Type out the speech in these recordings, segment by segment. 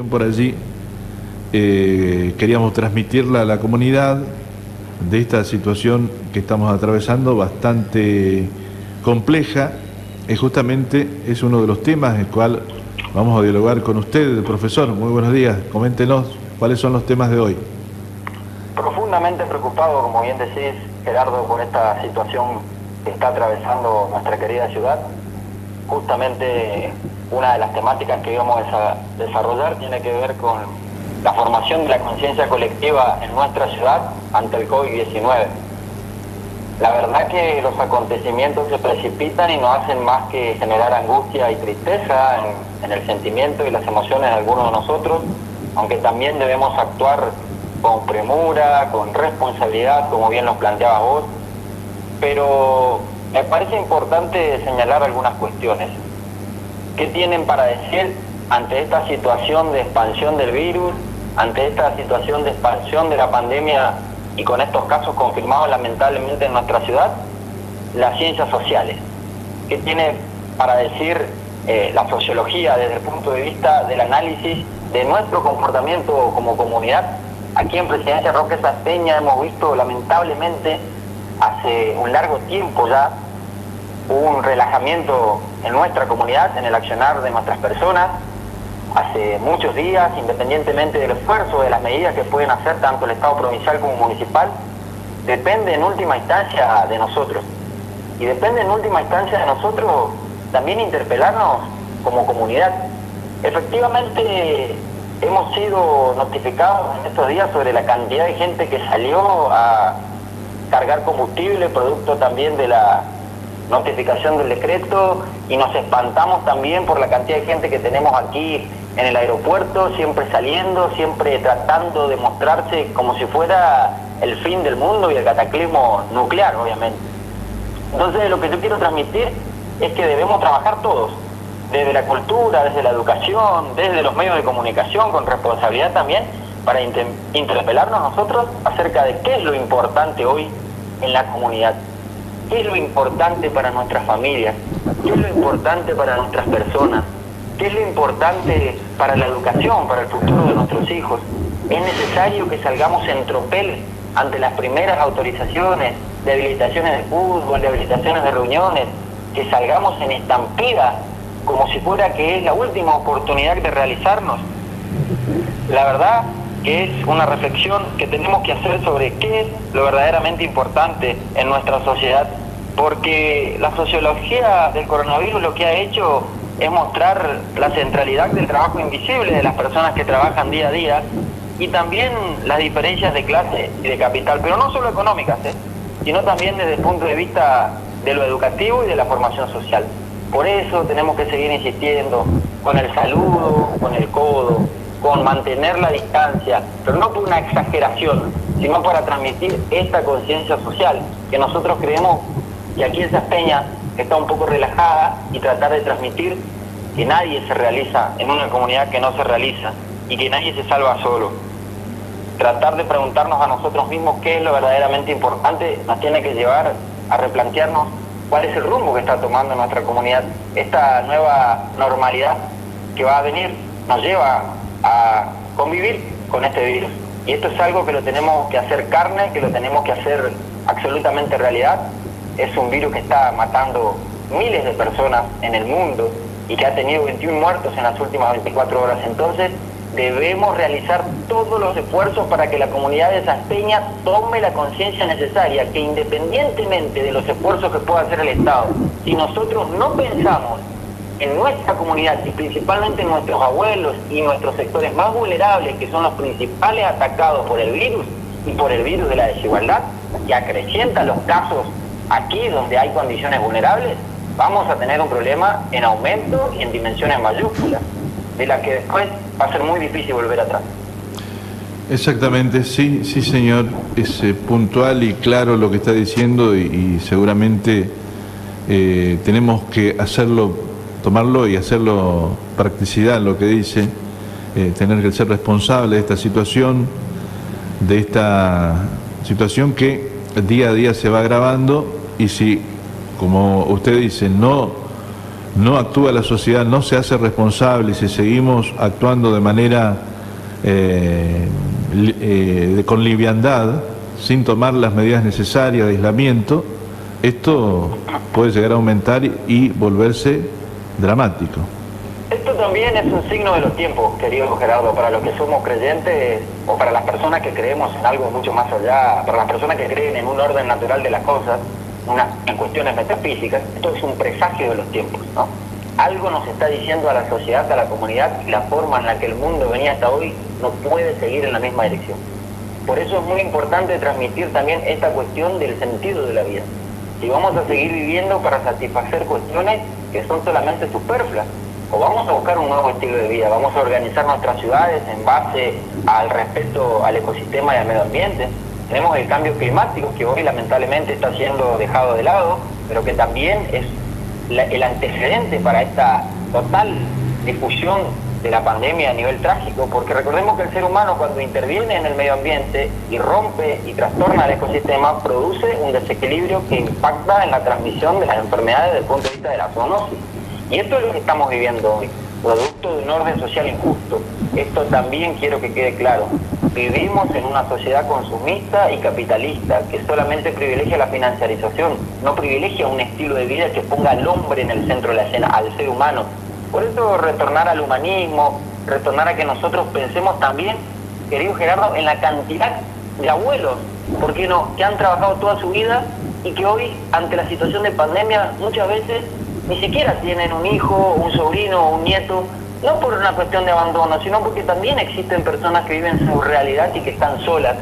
Por allí queríamos transmitirla a la comunidad de esta situación que estamos atravesando, bastante compleja. Justamente es uno de los temas en el cual vamos a dialogar con usted, profesor. Muy buenos días, coméntenos cuáles son los temas de hoy. Profundamente preocupado, como bien decís, Gerardo, por esta situación que está atravesando nuestra querida ciudad. Justamente una de las temáticas que íbamos a desarrollar tiene que ver con la formación de la conciencia colectiva en nuestra ciudad ante el COVID-19. La verdad que los acontecimientos se precipitan y no hacen más que generar angustia y tristeza en el sentimiento y las emociones de algunos de nosotros, aunque también debemos actuar con premura, con responsabilidad, como bien lo planteabas vos, pero me parece importante señalar algunas cuestiones. ¿Qué tienen para decir ante esta situación de expansión del virus, ante esta situación de expansión de la pandemia y con estos casos confirmados lamentablemente en nuestra ciudad? Las ciencias sociales. ¿Qué tiene para decir la sociología desde el punto de vista del análisis de nuestro comportamiento como comunidad? Aquí en Presidencia Roque Salteña hemos visto lamentablemente hace un largo tiempo ya un relajamiento en nuestra comunidad, en el accionar de nuestras personas. Hace muchos días, independientemente del esfuerzo, de las medidas que pueden hacer tanto el Estado provincial como municipal, depende en última instancia de nosotros. Y depende en última instancia de nosotros también interpelarnos como comunidad. Efectivamente, hemos sido notificados en estos días sobre la cantidad de gente que salió a cargar combustible, producto también de la notificación del decreto, y nos espantamos también por la cantidad de gente que tenemos aquí en el aeropuerto, siempre saliendo, siempre tratando de mostrarse como si fuera el fin del mundo y el cataclismo nuclear, obviamente. Entonces, lo que yo quiero transmitir es que debemos trabajar todos, desde la cultura, desde la educación, desde los medios de comunicación, con responsabilidad también, para interpelarnos nosotros acerca de qué es lo importante hoy en la comunidad. ¿Qué es lo importante para nuestras familias? ¿Qué es lo importante para nuestras personas? ¿Qué es lo importante para la educación, para el futuro de nuestros hijos? Es necesario que salgamos en tropel ante las primeras autorizaciones de habilitaciones de fútbol, de habilitaciones de reuniones, que salgamos en estampida, como si fuera que es la última oportunidad de realizarnos. La verdad que es una reflexión que tenemos que hacer sobre qué es lo verdaderamente importante en nuestra sociedad, porque la sociología del coronavirus lo que ha hecho es mostrar la centralidad del trabajo invisible de las personas que trabajan día a día, y también las diferencias de clase y de capital, pero no solo económicas, sino también desde el punto de vista de lo educativo y de la formación social. Por eso tenemos que seguir insistiendo con el saludo, con el codo, con mantener la distancia, pero no por una exageración, sino para transmitir esta conciencia social que nosotros creemos que aquí en Salteña está un poco relajada, y tratar de transmitir que nadie se realiza en una comunidad que no se realiza y que nadie se salva solo. Tratar de preguntarnos a nosotros mismos qué es lo verdaderamente importante nos tiene que llevar a replantearnos cuál es el rumbo que está tomando nuestra comunidad. Esta nueva normalidad que va a venir nos lleva a convivir con este virus, y esto es algo que lo tenemos que hacer carne, que lo tenemos que hacer absolutamente realidad. Es un virus que está matando miles de personas en el mundo y que ha tenido 21 muertos en las últimas 24 horas. Entonces debemos realizar todos los esfuerzos para que la comunidad de Salteña tome la conciencia necesaria, que independientemente de los esfuerzos que pueda hacer el Estado, si nosotros no pensamos en nuestra comunidad y principalmente en nuestros abuelos y nuestros sectores más vulnerables, que son los principales atacados por el virus y por el virus de la desigualdad, que acrecienta los casos aquí donde hay condiciones vulnerables, vamos a tener un problema en aumento y en dimensiones mayúsculas, de la que después va a ser muy difícil volver atrás. Exactamente, sí, sí señor, es puntual y claro lo que está diciendo, y seguramente tenemos que hacerlo, tomarlo y hacerlo practicidad, lo que dice, tener que ser responsable de esta situación que día a día se va agravando, y si, como usted dice, no no actúa la sociedad, no se hace responsable, y si seguimos actuando de manera con liviandad, sin tomar las medidas necesarias de aislamiento, esto puede llegar a aumentar y volverse dramático. Esto también es un signo de los tiempos, querido Gerardo, para los que somos creyentes o para las personas que creemos en algo mucho más allá, para las personas que creen en un orden natural de las cosas, en cuestiones metafísicas. Esto es un presagio de los tiempos, ¿no? Algo nos está diciendo a la sociedad, a la comunidad, y la forma en la que el mundo venía hasta hoy no puede seguir en la misma dirección. Por eso es muy importante transmitir también esta cuestión del sentido de la vida. Si vamos a seguir viviendo para satisfacer cuestiones que son solamente superfluas, o vamos a buscar un nuevo estilo de vida, vamos a organizar nuestras ciudades en base al respeto al ecosistema y al medio ambiente. Tenemos el cambio climático que hoy lamentablemente está siendo dejado de lado, pero que también es el antecedente para esta total difusión de la pandemia a nivel trágico, porque recordemos que el ser humano, cuando interviene en el medio ambiente y rompe y trastorna el ecosistema, produce un desequilibrio que impacta en la transmisión de las enfermedades desde el punto de vista de la zoonosis. Y esto es lo que estamos viviendo hoy, producto de un orden social injusto. Esto también quiero que quede claro. Vivimos en una sociedad consumista y capitalista que solamente privilegia la financiarización, no privilegia un estilo de vida que ponga al hombre en el centro de la escena, al ser humano. Por eso retornar al humanismo, retornar a que nosotros pensemos también, querido Gerardo, en la cantidad de abuelos, ¿por qué no?, que han trabajado toda su vida y que hoy, ante la situación de pandemia, muchas veces ni siquiera tienen un hijo, un sobrino o un nieto, no por una cuestión de abandono, sino porque también existen personas que viven su realidad y que están solas.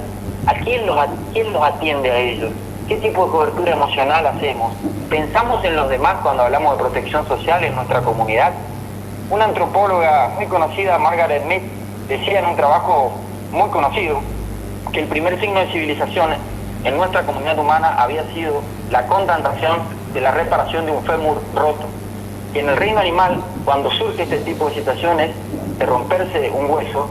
¿Quién los atiende a ellos? ¿Qué tipo de cobertura emocional hacemos? ¿Pensamos en los demás cuando hablamos de protección social en nuestra comunidad? Una antropóloga muy conocida, Margaret Mead, decía en un trabajo muy conocido que el primer signo de civilización en nuestra comunidad humana había sido la constatación de la reparación de un fémur roto. Y en el reino animal, cuando surge este tipo de situaciones de romperse un hueso,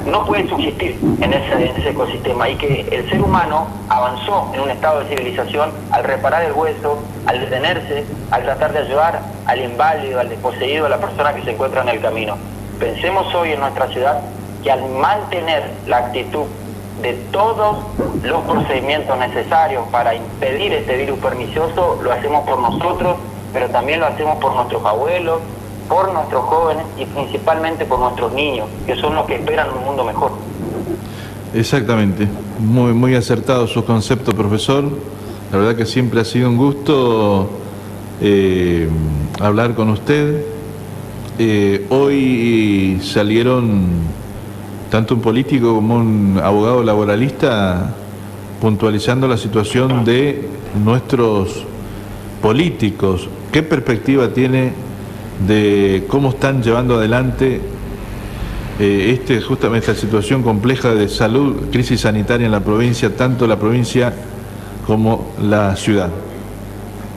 no puede subsistir en ese ecosistema, y que el ser humano avanzó en un estado de civilización al reparar el hueso, al detenerse, al tratar de ayudar al inválido, al desposeído, a la persona que se encuentra en el camino. Pensemos hoy en nuestra ciudad que al mantener la actitud de todos los procedimientos necesarios para impedir este virus pernicioso, lo hacemos por nosotros, pero también lo hacemos por nuestros abuelos, por nuestros jóvenes y principalmente por nuestros niños, que son los que esperan un mundo mejor. Exactamente, muy acertado su concepto, profesor. La verdad que siempre ha sido un gusto hablar con usted. Hoy salieron tanto un político como un abogado laboralista puntualizando la situación de nuestros políticos. ¿Qué perspectiva tiene de cómo están llevando adelante justamente esta situación compleja de salud, crisis sanitaria en la provincia, tanto la provincia como la ciudad?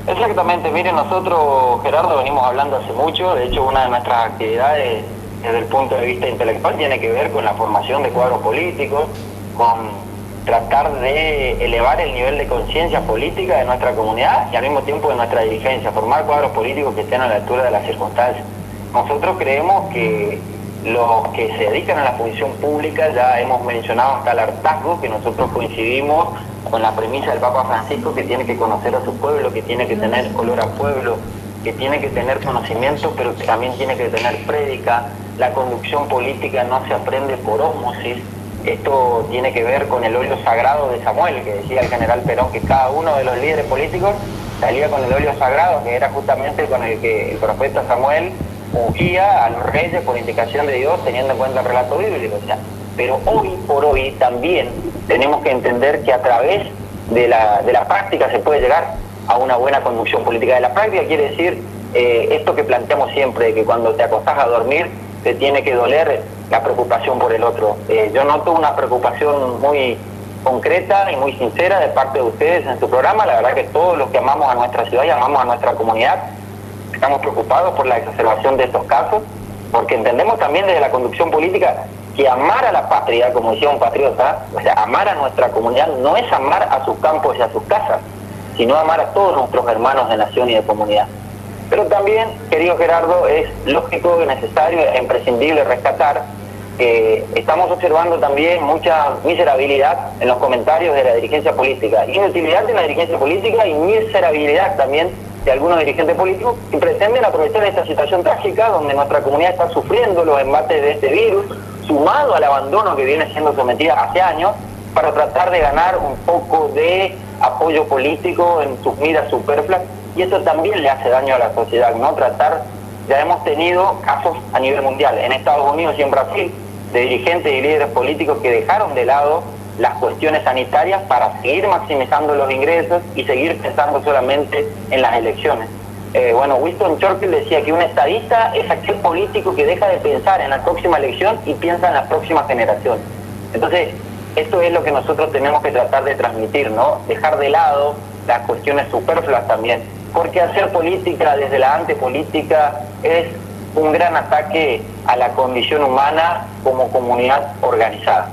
Exactamente, miren, nosotros, Gerardo, venimos hablando hace mucho. De hecho, una de nuestras actividades desde el punto de vista intelectual tiene que ver con la formación de cuadros políticos, con tratar de elevar el nivel de conciencia política de nuestra comunidad y al mismo tiempo de nuestra dirigencia, formar cuadros políticos que estén a la altura de las circunstancias. Nosotros creemos que los que se dedican a la función pública, ya hemos mencionado hasta el hartazgo, que nosotros coincidimos con la premisa del Papa Francisco, que tiene que conocer a su pueblo, que tiene que tener olor a pueblo, que tiene que tener conocimiento, pero que también tiene que tener prédica. La conducción política no se aprende por ósmosis. Esto tiene que ver con el óleo sagrado de Samuel, que decía el general Perón, que cada uno de los líderes políticos salía con el óleo sagrado, que era justamente con el que el profeta Samuel ungía a los reyes por indicación de Dios, teniendo en cuenta el relato bíblico. O sea, pero hoy por hoy también tenemos que entender que a través de la práctica se puede llegar a una buena conducción política. De la práctica quiere decir esto que planteamos siempre, de que cuando te acostás a dormir te tiene que doler la preocupación por el otro. Yo noto una preocupación muy concreta y muy sincera de parte de ustedes en su programa. La verdad que todos los que amamos a nuestra ciudad y amamos a nuestra comunidad estamos preocupados por la exacerbación de estos casos, porque entendemos también desde la conducción política que amar a la patria, como decía un patriota, o sea, amar a nuestra comunidad no es amar a sus campos y a sus casas, sino amar a todos nuestros hermanos de nación y de comunidad. Pero también, querido Gerardo, es lógico, necesario e imprescindible rescatar que estamos observando también mucha miserabilidad en los comentarios de la dirigencia política, inutilidad de la dirigencia política y miserabilidad también de algunos dirigentes políticos que pretenden aprovechar esta situación trágica donde nuestra comunidad está sufriendo los embates de este virus, sumado al abandono que viene siendo sometida hace años, para tratar de ganar un poco de apoyo político en sus miras superfluas, y eso también le hace daño a la sociedad, ¿no? Ya hemos tenido casos a nivel mundial, en Estados Unidos y en Brasil, de dirigentes y líderes políticos que dejaron de lado las cuestiones sanitarias para seguir maximizando los ingresos y seguir pensando solamente en las elecciones. Winston Churchill decía que un estadista es aquel político que deja de pensar en la próxima elección y piensa en la próxima generación. Entonces, esto es lo que nosotros tenemos que tratar de transmitir, ¿no? Dejar de lado las cuestiones superfluas también, porque hacer política desde la antipolítica es un gran ataque a la condición humana como comunidad organizada.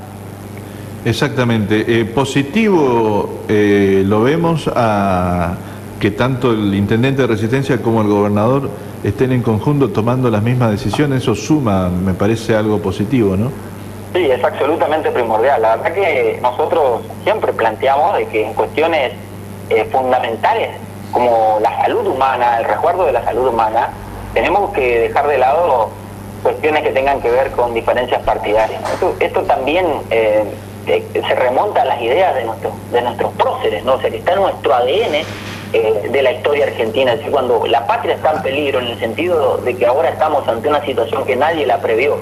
Exactamente. Positivo lo vemos a que tanto el intendente de Resistencia como el gobernador estén en conjunto tomando las mismas decisiones. Eso suma, me parece, algo positivo, ¿no? Sí, es absolutamente primordial. La verdad que nosotros siempre planteamos de que en cuestiones fundamentales como la salud humana, el resguardo de la salud humana, tenemos que dejar de lado cuestiones que tengan que ver con diferencias partidarias. Esto también se remonta a las ideas de nuestros próceres, ¿no? O sea, que está en nuestro ADN de la historia argentina. Es decir, cuando la patria está en peligro, en el sentido de que ahora estamos ante una situación que nadie la previó.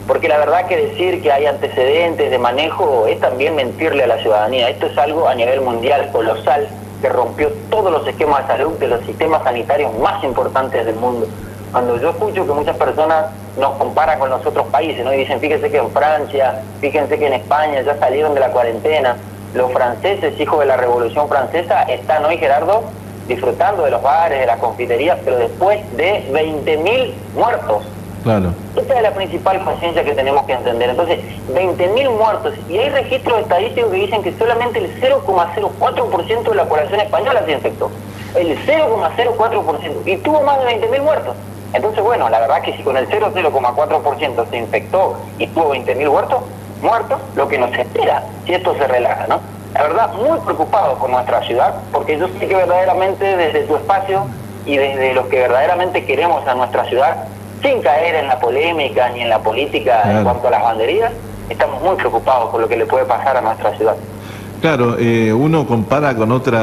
Porque la verdad que decir que hay antecedentes de manejo es también mentirle a la ciudadanía. Esto es algo a nivel mundial colosal que rompió todos los esquemas de salud de los sistemas sanitarios más importantes del mundo. Cuando yo escucho que muchas personas nos comparan con los otros países, ¿no? Y dicen, fíjense que en Francia, fíjense que en España ya salieron de la cuarentena. Los franceses, hijos de la Revolución Francesa, están hoy, Gerardo, disfrutando de los bares, de las confiterías, pero después de 20.000 muertos. Claro. Esta es la principal conciencia que tenemos que entender. Entonces, 20.000 muertos, y hay registros estadísticos que dicen que solamente el 0,04% de la población española se infectó. El 0,04%, y tuvo más de 20.000 muertos. Entonces, bueno, la verdad que si con el 0,04% se infectó y tuvo 20.000 muertos, lo que nos espera si esto se relaja, ¿no? La verdad, muy preocupado por nuestra ciudad, porque yo sé que verdaderamente desde tu espacio y desde los que verdaderamente queremos a nuestra ciudad, sin caer en la polémica ni en la política en cuanto a las banderías, estamos muy preocupados por lo que le puede pasar a nuestra ciudad. Claro, uno compara con otros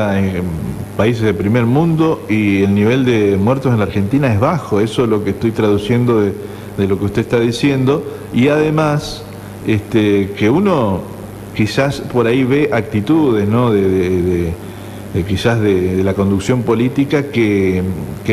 países de primer mundo y el nivel de muertos en la Argentina es bajo. Eso es lo que estoy traduciendo de lo que usted está diciendo. Y además, que uno quizás por ahí ve actitudes, ¿no? Quizás de la conducción política que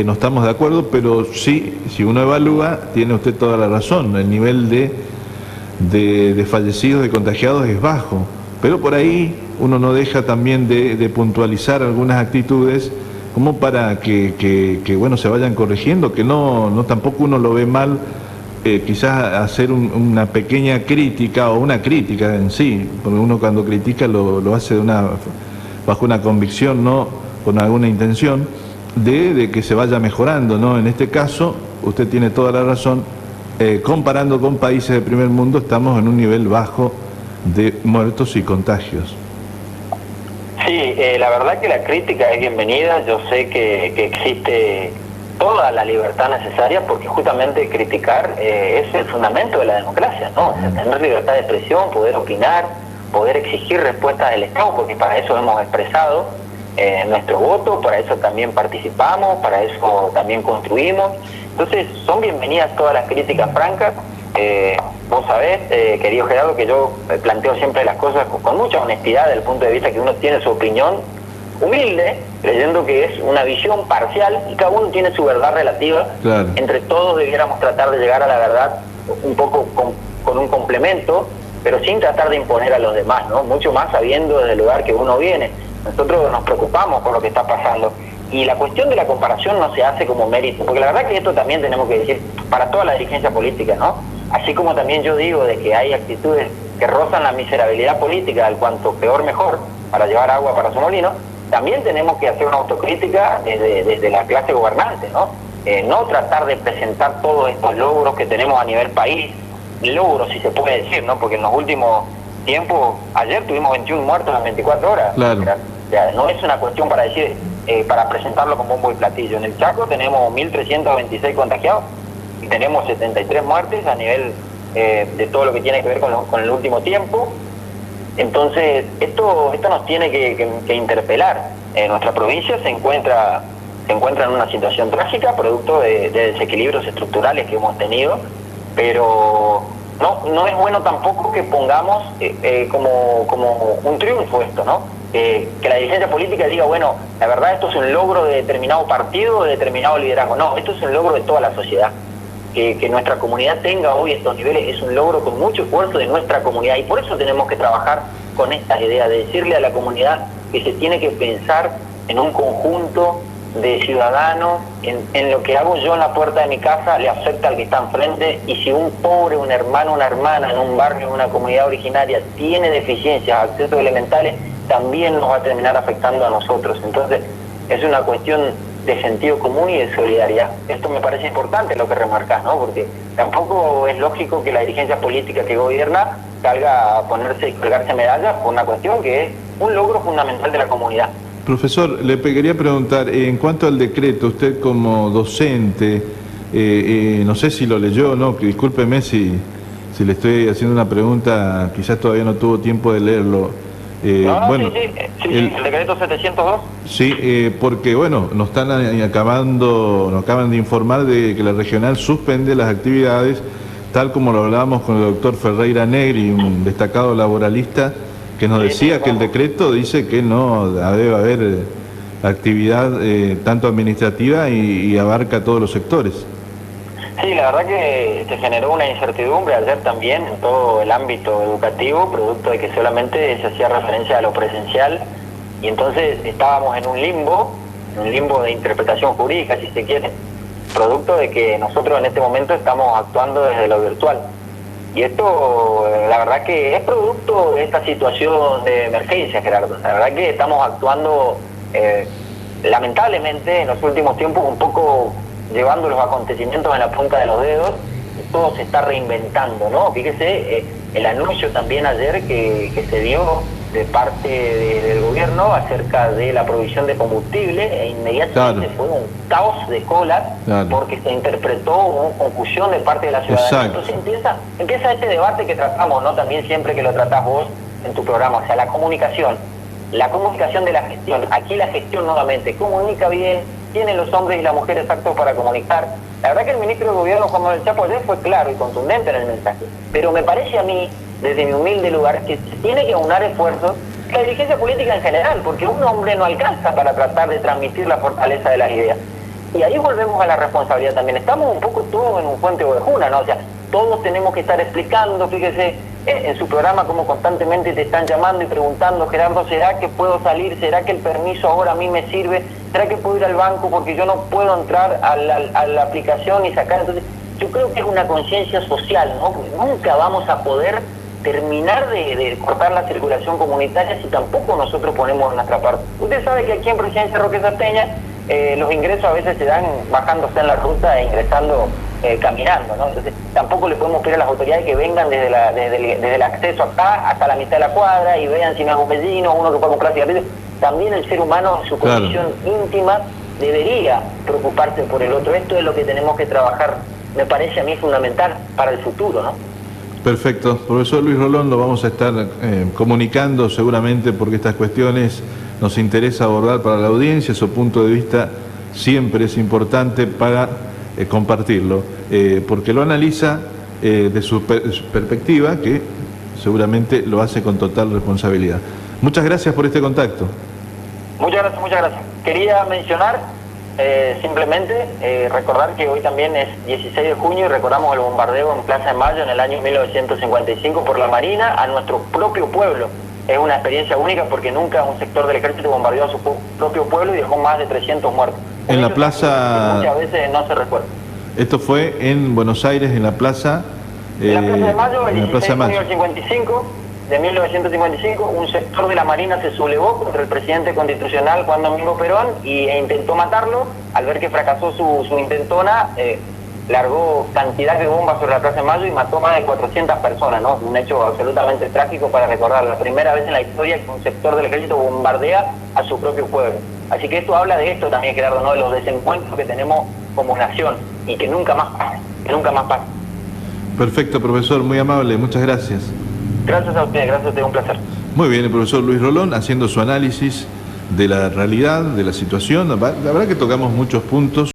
no estamos de acuerdo, pero sí, si uno evalúa, tiene usted toda la razón, el nivel de fallecidos, de contagiados es bajo, pero por ahí uno no deja también de puntualizar algunas actitudes como para que bueno, se vayan corrigiendo, que no tampoco uno lo ve mal, quizás hacer una pequeña crítica o una crítica en sí, porque uno cuando critica lo hace bajo una convicción, no con alguna intención de que se vaya mejorando, ¿no? En este caso, usted tiene toda la razón, comparando con países de primer mundo, estamos en un nivel bajo de muertos y contagios. Sí, la verdad que la crítica es bienvenida. Yo sé que existe toda la libertad necesaria, porque justamente criticar es el fundamento de la democracia, ¿no? O sea, tener libertad de expresión, poder opinar, poder exigir respuestas del Estado, porque para eso hemos expresado nuestro voto, para eso también participamos, para eso también construimos. Entonces, son bienvenidas todas las críticas francas. Vos sabés, querido Gerardo, que yo planteo siempre las cosas con mucha honestidad, desde el punto de vista que uno tiene su opinión humilde, creyendo que es una visión parcial y cada uno tiene su verdad relativa. Claro. Entre todos debiéramos tratar de llegar a la verdad un poco con un complemento, pero sin tratar de imponer a los demás, ¿no? Mucho más sabiendo desde el lugar que uno viene. Nosotros nos preocupamos por lo que está pasando. Y la cuestión de la comparación no se hace como mérito, porque la verdad que esto también tenemos que decir para toda la dirigencia política, ¿no? Así como también yo digo de que hay actitudes que rozan la miserabilidad política, al cuanto peor mejor, para llevar agua para su molino, también tenemos que hacer una autocrítica desde la clase gobernante, ¿no? no tratar de presentar todos estos logros que tenemos a nivel país, logros si se puede decir, ¿no? Porque en los últimos tiempos, ayer tuvimos 21 muertos en 24 horas. Claro. O sea, no es una cuestión para decir, para presentarlo como bombo y platillo. En el Chaco tenemos 1.326 contagiados y tenemos 73 muertes a nivel de todo lo que tiene que ver con el último tiempo. Entonces, esto nos tiene que interpelar. Nuestra provincia se encuentra en una situación trágica, producto de desequilibrios estructurales que hemos tenido, pero no es bueno tampoco que pongamos como un triunfo esto, ¿no? Que la dirigencia política diga, bueno, la verdad esto es un logro de determinado partido, de determinado liderazgo. No, esto es un logro de toda la sociedad. Que nuestra comunidad tenga hoy estos niveles es un logro con mucho esfuerzo de nuestra comunidad, y por eso tenemos que trabajar con estas ideas, de decirle a la comunidad que se tiene que pensar en un conjunto de ciudadanos, en lo que hago yo en la puerta de mi casa le afecta al que está enfrente, y si un pobre, un hermano, una hermana en un barrio, en una comunidad originaria tiene deficiencias, accesos elementales, también nos va a terminar afectando a nosotros. Entonces es una cuestión de sentido común y de solidaridad. Esto me parece importante lo que remarcas, ¿no? Porque tampoco es lógico que la dirigencia política que gobierna salga a ponerse y colgarse medallas por una cuestión que es un logro fundamental de la comunidad. Profesor, le quería preguntar, en cuanto al decreto, usted como docente, no sé si lo leyó o no, que discúlpeme si le estoy haciendo una pregunta, quizás todavía no tuvo tiempo de leerlo. Bueno, sí, el decreto 702. Sí, porque bueno, nos acaban de informar de que la regional suspende las actividades, tal como lo hablábamos con el doctor Ferreira Negri, un destacado laboralista, que nos decía que el decreto dice que no debe haber actividad tanto administrativa y abarca todos los sectores. Sí, la verdad que se generó una incertidumbre ayer también en todo el ámbito educativo, producto de que solamente se hacía referencia a lo presencial, y entonces estábamos en un limbo de interpretación jurídica, si se quiere, producto de que nosotros en este momento estamos actuando desde lo virtual. Y esto, la verdad que es producto de esta situación de emergencia, Gerardo. La verdad que estamos actuando, lamentablemente, en los últimos tiempos un poco llevando los acontecimientos en la punta de los dedos, y todo se está reinventando, ¿no? Fíjese, el anuncio también ayer que se dio de parte del gobierno acerca de la provisión de combustible, e inmediatamente fue un caos de colas, porque se interpretó una confusión de parte de la ciudadanía. Entonces empieza este debate que tratamos, ¿no? También siempre que lo tratás vos en tu programa, o sea, la comunicación de la gestión. Aquí la gestión nuevamente comunica bien, tienen los hombres y las mujeres actos para comunicar. La verdad que el ministro de Gobierno, Juan Manuel Chapo, ayer fue claro y contundente en el mensaje, pero me parece a mí, desde mi humilde lugar, que se tiene que aunar esfuerzos la dirigencia política en general, porque un hombre no alcanza para tratar de transmitir la fortaleza de las ideas. Y ahí volvemos a la responsabilidad también. Estamos un poco todos en un fuente ovejuna, ¿no? O sea, todos tenemos que estar explicando, fíjese, en su programa como constantemente te están llamando y preguntando, Gerardo, ¿será que puedo salir? ¿Será que el permiso ahora a mí me sirve? ¿Será que puedo ir al banco porque yo no puedo entrar a la aplicación y sacar? Entonces, yo creo que es una conciencia social, ¿no? Porque nunca vamos a poder terminar de cortar la circulación comunitaria si tampoco nosotros ponemos nuestra parte. Usted sabe que aquí en Presidencia Roque Salteña los ingresos a veces se dan bajándose en la ruta e ingresando caminando, ¿no? Entonces tampoco le podemos pedir a las autoridades que vengan desde el acceso acá hasta la mitad de la cuadra y vean si no es un vecino, uno que puede comprar cigarrillos. También el ser humano en su condición íntima debería preocuparse por el otro. Esto es lo que tenemos que trabajar, me parece a mí fundamental para el futuro, ¿no? Perfecto. Profesor Luis Rolón, lo vamos a estar comunicando seguramente, porque estas cuestiones nos interesa abordar para la audiencia. Su punto de vista siempre es importante para compartirlo, porque lo analiza de su perspectiva, que seguramente lo hace con total responsabilidad. Muchas gracias por este contacto. Muchas gracias. Quería mencionar simplemente recordar que hoy también es 16 de junio y recordamos el bombardeo en Plaza de Mayo en el año 1955 por la Marina a nuestro propio pueblo. Es una experiencia única porque nunca un sector del ejército bombardeó a su propio pueblo y dejó más de 300 muertos. En la plaza... Muchas veces no se recuerda. Esto fue en Buenos Aires, en la plaza... En la Plaza de Mayo, el 16 de junio del 55, de 1955, un sector de la Marina se sublevó contra el presidente constitucional Juan Domingo Perón e intentó matarlo. Al ver que fracasó su intentona, largó cantidad de bombas sobre la Plaza de Mayo y mató más de 400 personas, ¿no? Un hecho absolutamente trágico para recordar, la primera vez en la historia que un sector del ejército bombardea a su propio pueblo. Así que esto habla de esto también, Gerardo, ¿no? De los desencuentros que tenemos como nación y que nunca más pase, que nunca más pase. Perfecto, profesor, muy amable, muchas gracias. Gracias a usted, un placer. Muy bien, el profesor Luis Rolón haciendo su análisis de la realidad, de la situación. La verdad que tocamos muchos puntos.